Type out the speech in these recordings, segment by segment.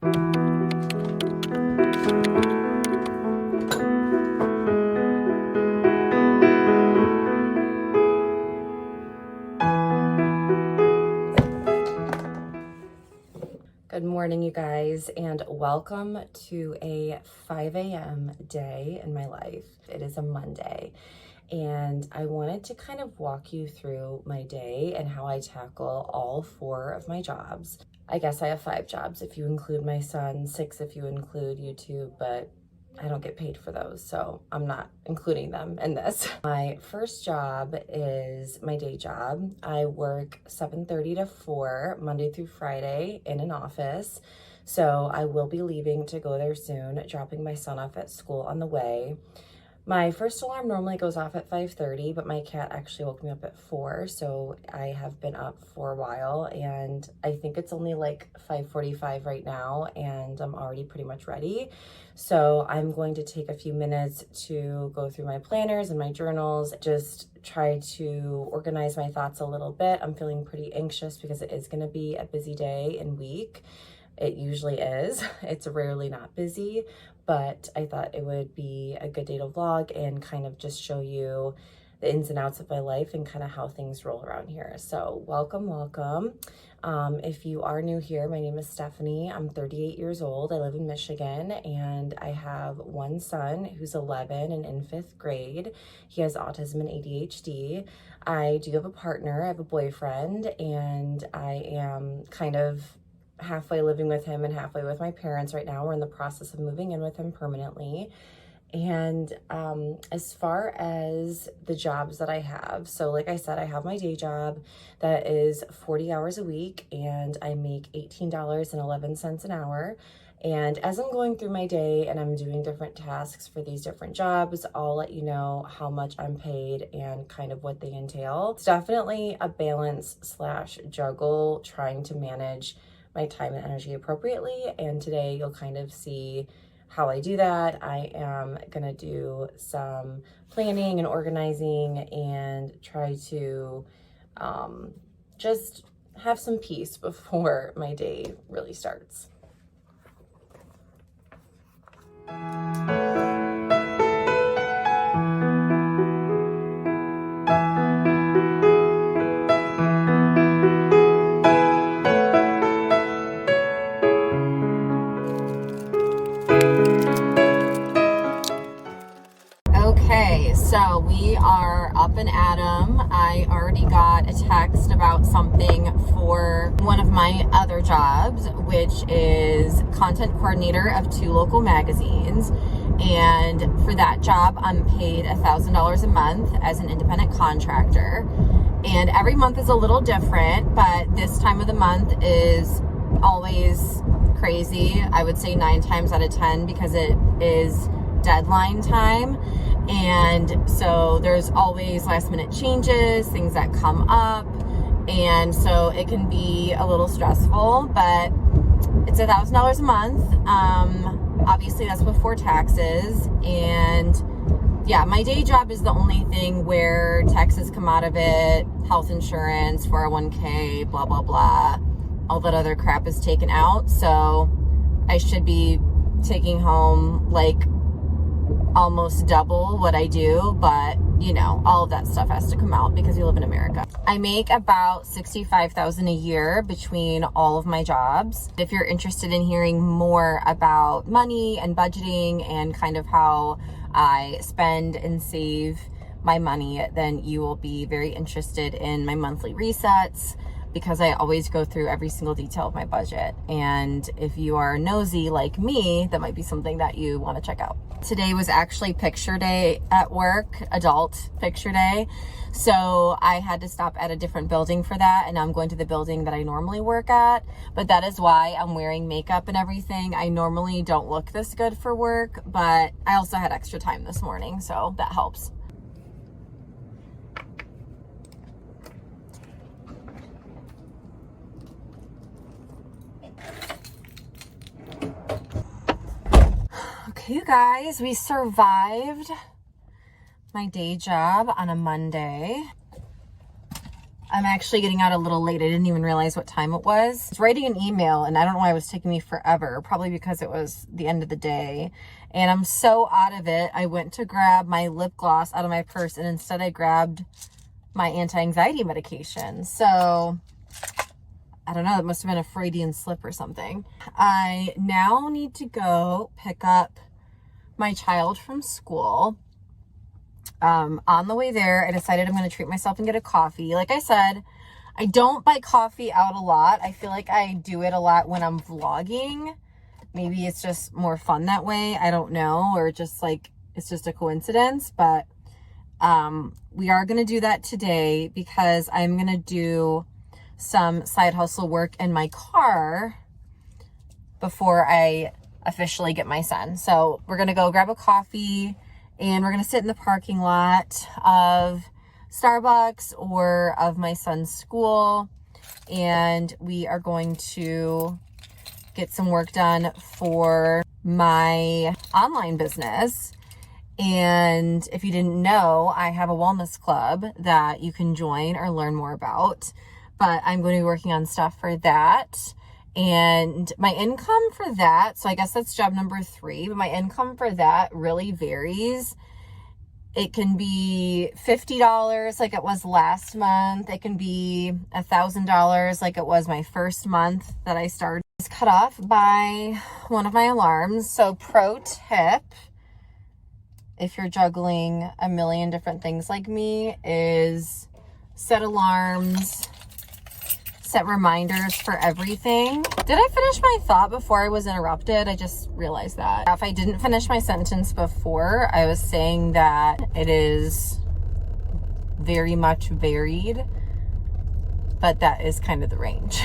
Good morning, you guys, and welcome to a 5 a.m. day in my life. It is a Monday, and I wanted to kind of walk you through my day and how I tackle all 4 of my jobs. I guess I have 5 jobs if you include my son, 6 if you include YouTube, but I don't get paid for those, so I'm not including them in this. My first job is my day job. I work 7:30 to 4, Monday through Friday in an office. So I will be leaving to go there soon, dropping my son off at school on the way. My first alarm normally goes off at 5:30, but my cat actually woke me up at 4, so I have been up for a while, and I think it's only like 5:45 right now, and I'm already pretty much ready. So I'm going to take a few minutes to go through my planners and my journals, just try to organize my thoughts a little bit. I'm feeling pretty anxious because it is going to be a busy day and week. It usually is. It's rarely not busy, but I thought it would be a good day to vlog and kind of just show you the ins and outs of my life and kind of how things roll around here. So welcome. If you are new here, my name is Stephanie. I'm 38 years old. I live in Michigan, and I have one son who's 11 and in 5th grade. He has autism and ADHD. I do have a partner. I have a boyfriend, and I am kind of halfway living with him and halfway with my parents right now. We're in the process of moving in with him permanently. And as far as the jobs that I have, so like I said, I have my day job that is 40 hours a week, and I make $18.11 an hour. And as I'm going through my day and I'm doing different tasks for these different jobs, I'll let you know how much I'm paid and kind of what they entail. It's definitely a balance / juggle, trying to manage my time and energy appropriately. And today you'll kind of see how I do that. I am gonna do some planning and organizing and try to just have some peace before my day really starts. So we are up and at 'em. I already got a text about something for one of my other jobs, which is content coordinator of 2 local magazines. And for that job, I'm paid $1,000 a month as an independent contractor. And every month is a little different, but this time of the month is always crazy. I would say 9 times out of 10 because it is deadline time. And so there's always last minute changes, things that come up. And so it can be a little stressful, but it's $1,000 a month. Obviously that's before taxes. And yeah, my day job is the only thing where taxes come out of it, health insurance, 401k, blah, blah, blah. All that other crap is taken out. So I should be taking home like almost double what I do, but you know, all of that stuff has to come out because we live in America. I make about $65,000 a year between all of my jobs. If you're interested in hearing more about money and budgeting and kind of how I spend and save my money, then you will be very interested in my monthly resets, because I always go through every single detail of my budget. And if you are nosy like me, that might be something that you want to check out. Today was actually picture day at work, adult picture day. So I had to stop at a different building for that, and I'm going to the building that I normally work at. But that is why I'm wearing makeup and everything. I normally don't look this good for work, but I also had extra time this morning, so that helps. Okay, you guys, we survived my day job on a Monday. I'm actually getting out a little late. I didn't even realize what time it was. I was writing an email and I don't know why it was taking me forever, probably because it was the end of the day. And I'm so out of it. I went to grab my lip gloss out of my purse and instead I grabbed my anti-anxiety medication. So I don't know, it must have been a Freudian slip or something. I now need to go pick up my child from school. On the way there, I decided I'm going to treat myself and get a coffee. Like I said, I don't buy coffee out a lot. I feel like I do it a lot when I'm vlogging. Maybe it's just more fun that way. I don't know. Or just like, it's just a coincidence. But we are going to do that today because I'm going to do some side hustle work in my car before I officially get my son. So we're going to go grab a coffee and we're going to sit in the parking lot of Starbucks or of my son's school. And we are going to get some work done for my online business. And if you didn't know, I have a wellness club that you can join or learn more about. But I'm going to be working on stuff for that. And my income for that, so I guess that's job number 3, but my income for that really varies. It can be $50 like it was last month. It can be $1,000 like it was my first month that I started. It's cut off by one of my alarms. So pro tip, if you're juggling a million different things like me, is set alarms, set reminders for everything. Did I finish my thought before I was interrupted? I just realized that. If I didn't finish my sentence before, I was saying that it is very much varied, but that is kind of the range.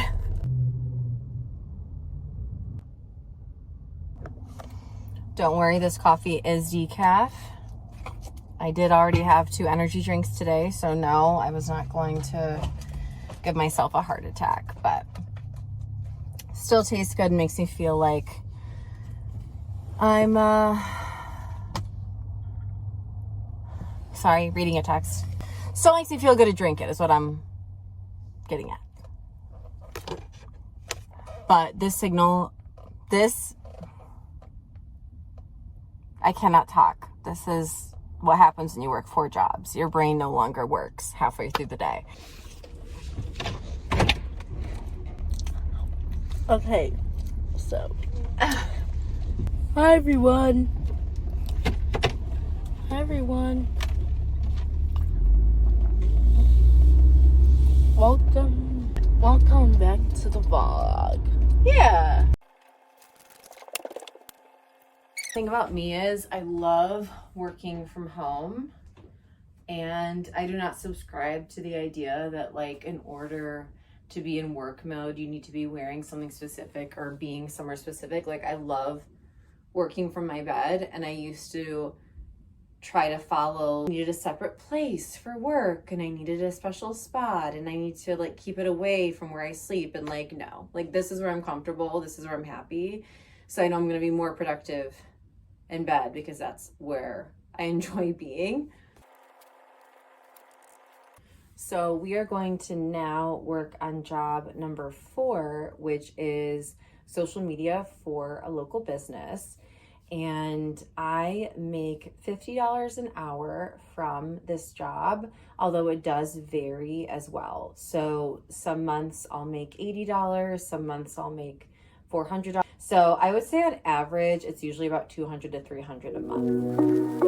Don't worry, this coffee is decaf. I did already have 2 energy drinks today, so no, I was not going to give myself a heart attack, but still tastes good and makes me feel like I'm sorry, reading a text. Still makes me feel good to drink it is what I'm getting at. But this signal, I cannot talk. This is what happens when you work 4 jobs. Your brain no longer works halfway through the day. Okay, so hi everyone. Welcome back to the vlog. Yeah. The thing about me is I love working from home, and I do not subscribe to the idea that like in order to be in work mode, you need to be wearing something specific or being somewhere specific. Like I love working from my bed, and I used to try to follow, I needed a separate place for work and I needed a special spot and I need to like keep it away from where I sleep, and like, no, like this is where I'm comfortable. This is where I'm happy. So I know I'm going to be more productive in bed because that's where I enjoy being. So we are going to now work on job number 4, which is social media for a local business. And I make $50 an hour from this job, although it does vary as well. So some months I'll make $80, some months I'll make $400. So I would say on average, it's usually about $200 to $300 a month.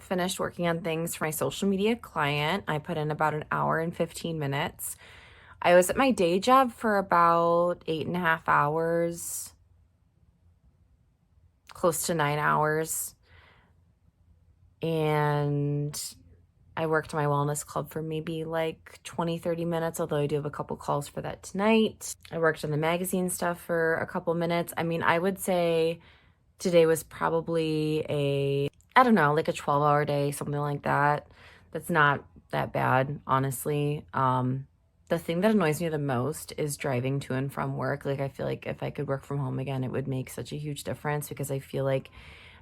Finished working on things for my social media client. I put in about an hour and 15 minutes. I was at my day job for about 8.5 hours, close to 9 hours. And I worked my wellness club for maybe like 20-30 minutes, although I do have a couple calls for that tonight. I worked on the magazine stuff for a couple minutes. I mean, I would say today was probably I don't know, like a 12-hour day, something like that. That's not that bad, honestly. The thing that annoys me the most is driving to and from work. Like, I feel like if I could work from home again, it would make such a huge difference, because I feel like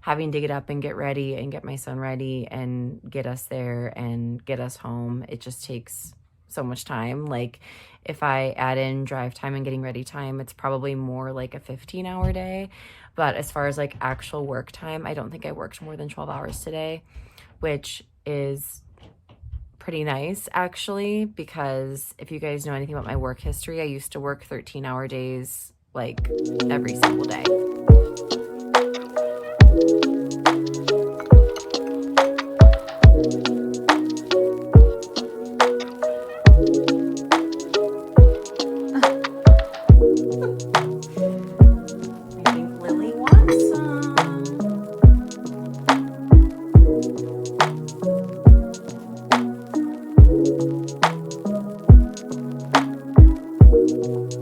having to get up and get ready and get my son ready and get us there and get us home, it just takes so much time. Like, if I add in drive time and getting ready time, it's probably more like a 15-hour day. But as far as like actual work time, I don't think I worked more than 12 hours today, which is pretty nice actually, because if you guys know anything about my work history, I used to work 13-hour days like every single day.